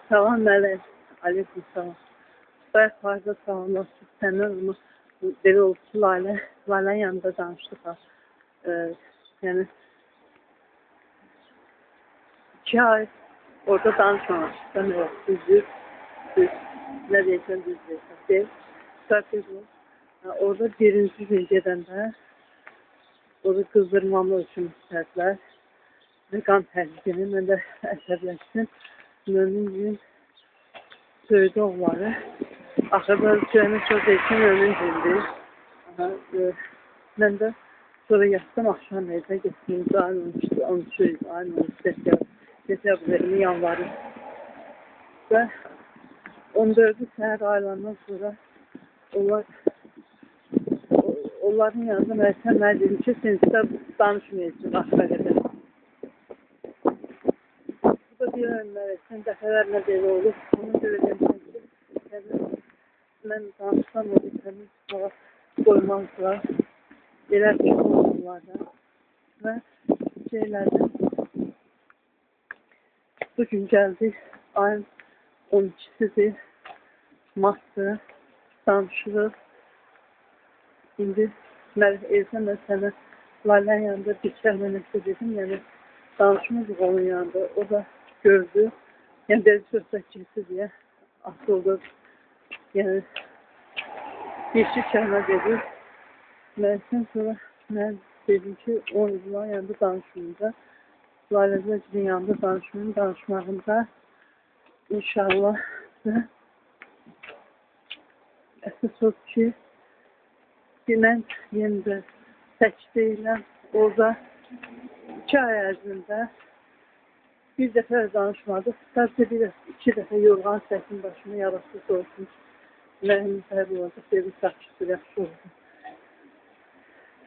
Tamam Melek. Aleyküm selam. Bayaq fazla salamlaşdıq səndən, amma belə oldu ki, Lalənin yanında danışdıq ha. Yəni 2 ay orada danışmamışıq. Sən elə düz, nə deyirsən, düz deyirsən. Deyil, söhbət bu. Orada birinci gün gedəndə, orada qızdırmamı üçün istədilər. Və qan təhlükəni, mən də əsəbləşdim. Mənim gün söydü onları. Axırda söyləmək çox deyilsin, önün gündür. Mən də sonra yatdım, axşam evdə getdim. Ayın 13, ayın 13 dekabr, yanvarı. Və 14-cü səhər aylandan sonra onların yanında mənə dedim ki, sinifdə danışmayacaq axıra qədər. Bu da deyirəm mənə, dəfələrlə belə olur. Onun görə demişəm ki, mən danışsam o bitəmin sonra qoymazlar. Elə bir şey olurlar da. Və şeylərdə bugün gəldik, ayın 12-sidir, martdır, danışırıq. İndi Elsən mən sənə Lalənin yanında bir kəlmə nəsə dedim, yəni danışmırıq onun yanında, o da gördü. Yəni belə söhbət kimsi deyə asıldı. Yəni bir kəlmə dedi. Məndən sonra mən dedim ki, onların yanında danışmayacaq. Lalənin yanında danışmayın, danışmağında inşallah əsas o ki, mən yenə də tək deyiləm. Orada 2 ay ərzində bir dəfə danışmadıq. Sadəcə 2 dəfə yorğan səsin başıma yarasız olsun. Mənim hər olacaq, dedim, sakitdir, yaxşı oldu.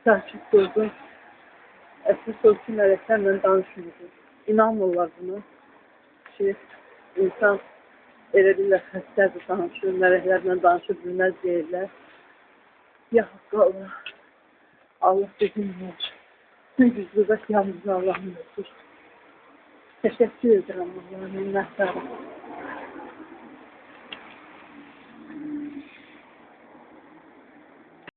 Sakit durdum. Əsas o ki, mələklərlə danışmıyordum. İnanmırlar buna ki, insan elə bilirlər, xəstədir, danışır, mələklərlə danışır, bilməz deyirlər. Ya haqqı Allah, Allah bizim olsun. Bütün güclübət yalnız Allah'ın olsun. Təşəkkür edirəm Allah'a, minnətdarım.